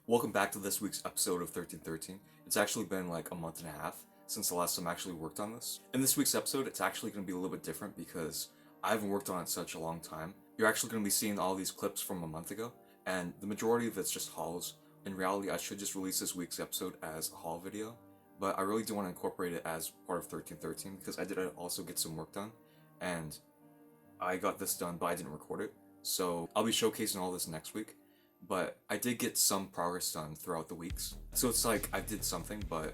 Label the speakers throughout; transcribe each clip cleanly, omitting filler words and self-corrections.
Speaker 1: Welcome back to this week's episode of 1313. It's actually been like a month and a half since the last time I actually worked on this. In this week's episode, it's actually going to be a little bit different because I haven't worked on it such a long time. You're actually going to be seeing all these clips from a month ago, and the majority of it's just hauls. In reality, I should just release this week's episode as a haul video, but I really do want to incorporate it as part of 1313 because I did also get some work done, and I got this done, but I didn't record it. So I'll be showcasing all this next week. But I did get some progress done throughout the weeks. So it's like I did something, but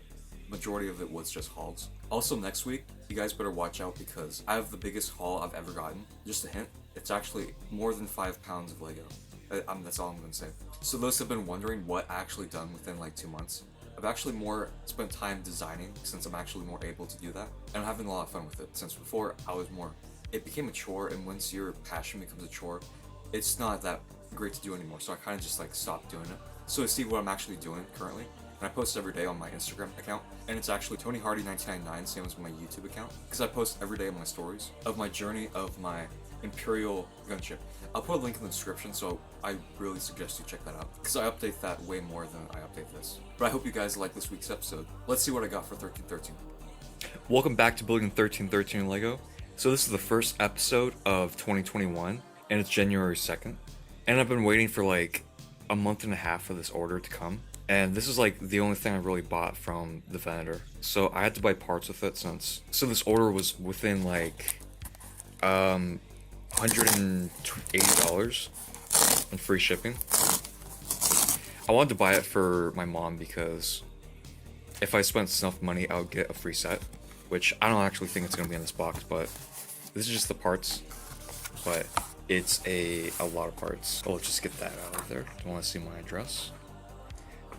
Speaker 1: majority of it was just hauls. Also next week, you guys better watch out because I have the biggest haul I've ever gotten. Just a hint, it's actually more than 5 pounds of Lego. That's all I'm gonna say. So those have been wondering what I actually done within like 2 months. I've actually more spent time designing since I'm actually more able to do that. And I'm having a lot of fun with it since before I was more, it became a chore, and once your passion becomes a chore, it's not that great to do anymore, so I kind of just like stopped doing it. So to see what I'm actually doing currently, and I post every day on my Instagram account, and it's actually Tony Hardy 1999, same as my YouTube account, because I post every day on my stories of my journey of my Imperial gunship. I'll put a link in the description, so I really suggest you check that out, because I update that way more than I update this. But I hope you guys like this week's episode. Let's see what I got for 1313. Welcome back to Building 1313 Lego. So this is the first episode of 2021, and it's January 2nd. And I've been waiting for like a month and a half for this order to come. And this is like the only thing I really bought from the vendor. So I had to buy parts with it so this order was within like $180 and free shipping. I wanted to buy it for my mom because if I spent enough money, I would get a free set, which I don't actually think it's gonna be in this box, but this is just the parts. But it's a lot of parts. Oh, let's just get that out of there. Don't want to see my address.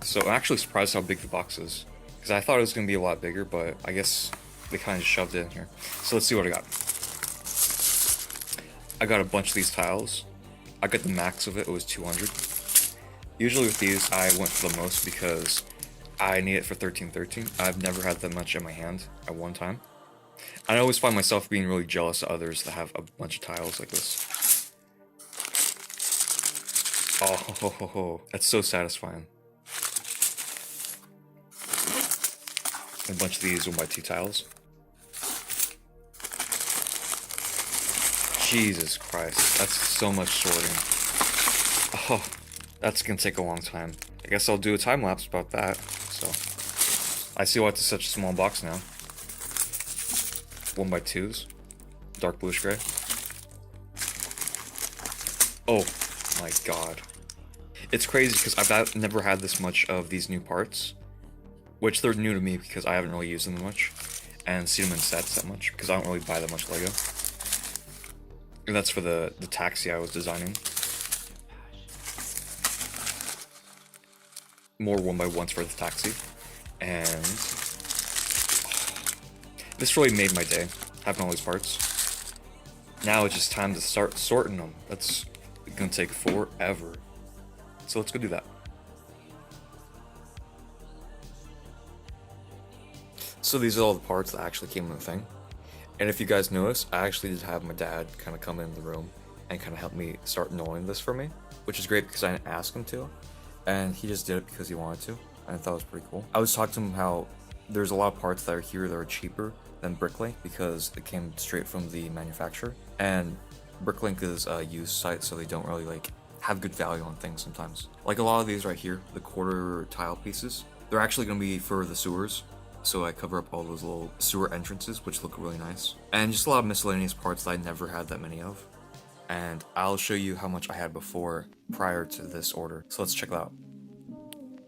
Speaker 1: So I'm actually surprised how big the box is, because I thought it was going to be a lot bigger, but I guess they kind of just shoved it in here. So let's see what I got. I got a bunch of these tiles. I got the max of it. It was 200. Usually with these, I went for the most because I need it for 1313. I've never had that much in my hand at one time. I always find myself being really jealous of others that have a bunch of tiles like this. Oh, that's so satisfying. A bunch of these 1x2 tiles. Jesus Christ, that's so much sorting. Oh, that's gonna take a long time. I guess I'll do a time lapse about that. So, I see why it's such a small box now. 1x2s, dark bluish gray. Oh my god. It's crazy because I've never had this much of these new parts, which they're new to me because I haven't really used them much and seen them in sets that much because I don't really buy that much Lego. And that's for the taxi I was designing. More 1x1s for the taxi. And this really made my day, having all these parts. Now it's just time to start sorting them. That's gonna take forever. So let's go do that. So these are all the parts that actually came in the thing. And if you guys notice, I actually did have my dad kind of come in the room and kind of help me start knowing this for me, which is great because I didn't ask him to. And he just did it because he wanted to. And I thought it was pretty cool. I was talking to him how there's a lot of parts that are here that are cheaper than Bricklink because it came straight from the manufacturer. And Bricklink is a used site, so they don't really like have good value on things sometimes. Like a lot of these right here, the quarter tile pieces, they're actually gonna be for the sewers. So I cover up all those little sewer entrances, which look really nice. And just a lot of miscellaneous parts that I never had that many of. And I'll show you how much I had before, prior to this order. So let's check it out.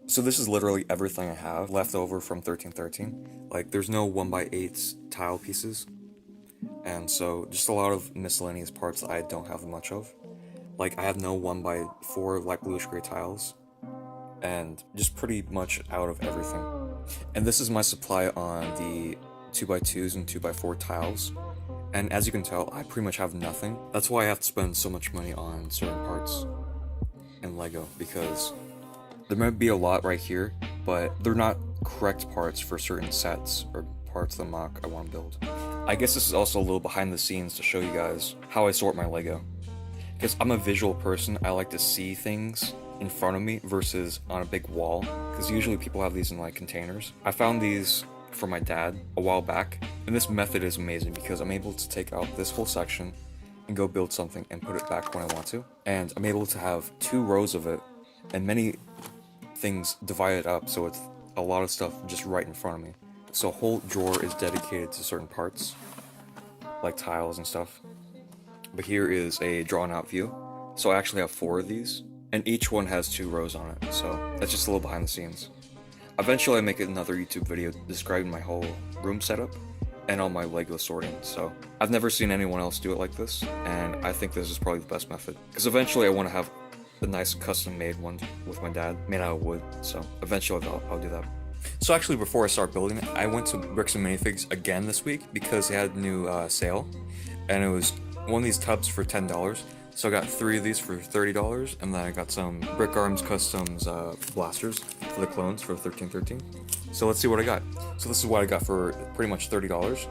Speaker 1: So this is literally everything I have left over from 1313. Like there's no 1x8 tile pieces. And so just a lot of miscellaneous parts that I don't have much of. Like I have no 1x4 light bluish gray tiles. And just pretty much out of everything. And this is my supply on the 2x2s and 2x4 tiles. And as you can tell, I pretty much have nothing. That's why I have to spend so much money on certain parts in Lego, because there might be a lot right here, but they're not correct parts for certain sets or parts of the MOC I want to build. I guess this is also a little behind the scenes to show you guys how I sort my Lego. Because I'm a visual person, I like to see things in front of me versus on a big wall, because usually people have these in like containers. I found these for my dad a while back, and this method is amazing because I'm able to take out this whole section and go build something and put it back when I want to, and I'm able to have 2 rows of it and many things divided up, so it's a lot of stuff just right in front of me. So a whole drawer is dedicated to certain parts, like tiles and stuff. But here is a drawn out view. So I actually have 4 of these, and each one has 2 rows on it, so that's just a little behind the scenes. Eventually I make another YouTube video describing my whole room setup and all my Lego sorting, so I've never seen anyone else do it like this, and I think this is probably the best method. Because eventually I want to have a nice custom made one with my dad, made out of wood, so eventually I'll do that. So actually before I start building it, I went to Bricks and Minifigs again this week because they had a new sale, and it was one of these tubs for $10. So I got 3 of these for $30, and then I got some Brick Arms Customs blasters for the clones for 1313. So let's see what I got. So this is what I got for pretty much $30.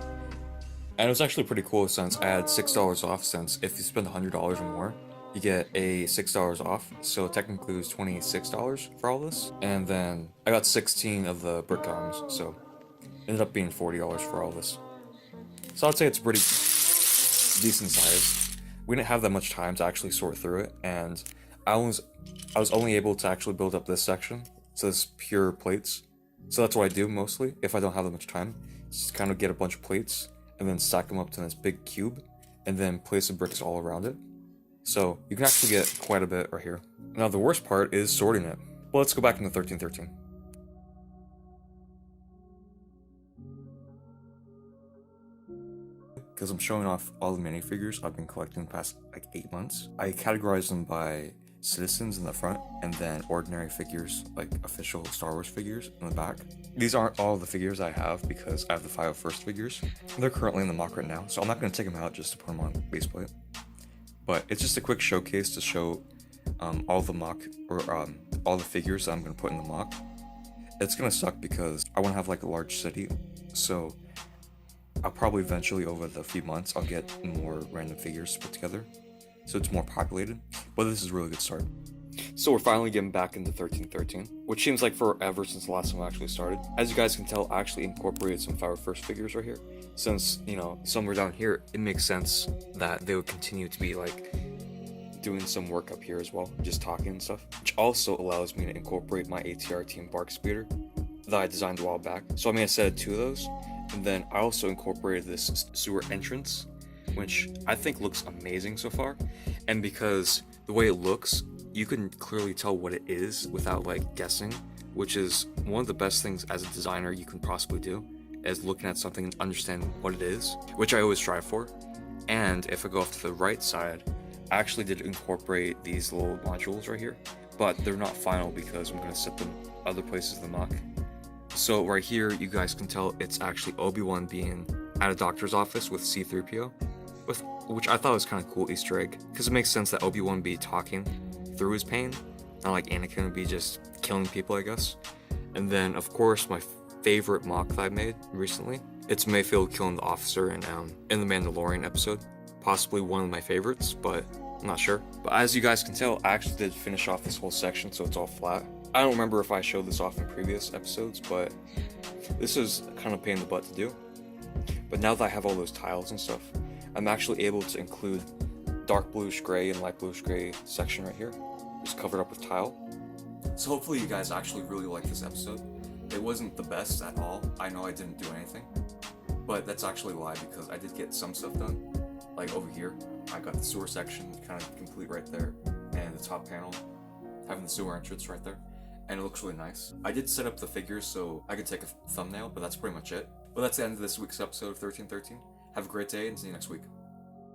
Speaker 1: And it was actually pretty cool since I had $6 off, since if you spend $100 or more, you get a $6 off. So technically it was $26 for all this. And then I got 16 of the Brick Arms, so it ended up being $40 for all this. So I'd say it's pretty decent size. We didn't have that much time to actually sort through it, and I was only able to actually build up this section, so this pure plates. So that's what I do mostly if I don't have that much time. Just kind of get a bunch of plates and then stack them up to this big cube, and then place the bricks all around it. So you can actually get quite a bit right here. Now the worst part is sorting it. Well, let's go back into 1313. Because I'm showing off all the minifigures I've been collecting the past like 8 months. I categorize them by citizens in the front, and then ordinary figures, like official Star Wars figures, in the back. These aren't all the figures I have because I have the 501st figures. They're currently in the MOC right now, so I'm not going to take them out just to put them on base plate. But it's just a quick showcase to show all the MOC, or all the figures that I'm going to put in the MOC. It's going to suck because I want to have like a large city, so I'll probably eventually, over the few months, I'll get more random figures put together, so it's more populated, but this is a really good start. So we're finally getting back into 1313, which seems like forever since the last time I actually started. As you guys can tell, I actually incorporated some 501st figures right here. Since, you know, somewhere down here, it makes sense that they would continue to be like doing some work up here as well, just talking and stuff, which also allows me to incorporate my ATR Team Bark Speeder that I designed a while back. So I made a set of 2 of those. And then I also incorporated this sewer entrance, which I think looks amazing so far. And because the way it looks, you can clearly tell what it is without like guessing, which is one of the best things as a designer you can possibly do, is looking at something and understand what it is, which I always strive for. And if I go off to the right side, I actually did incorporate these little modules right here, but they're not final because I'm going to set them other places in the MOC. So right here, you guys can tell it's actually Obi-Wan being at a doctor's office with C-3PO, which I thought was kind of cool Easter egg, because it makes sense that Obi-Wan be talking through his pain, not like Anakin would be just killing people, I guess. And then, of course, my favorite MOC that I made recently, it's Mayfield killing the officer in the Mandalorian episode. Possibly one of my favorites, but I'm not sure. But as you guys can tell, I actually did finish off this whole section, so it's all flat. I don't remember if I showed this off in previous episodes, but this is kind of a pain in the butt to do. But now that I have all those tiles and stuff, I'm actually able to include dark bluish gray and light bluish gray section right here, just covered up with tile. So hopefully you guys actually really like this episode. It wasn't the best at all. I know I didn't do anything, but that's actually a lie because I did get some stuff done. Like over here, I got the sewer section kind of complete right there, and the top panel having the sewer entrance right there. And it looks really nice. I did set up the figures so I could take a thumbnail, but that's pretty much it. But that's the end of this week's episode of 1313. Have a great day and see you next week.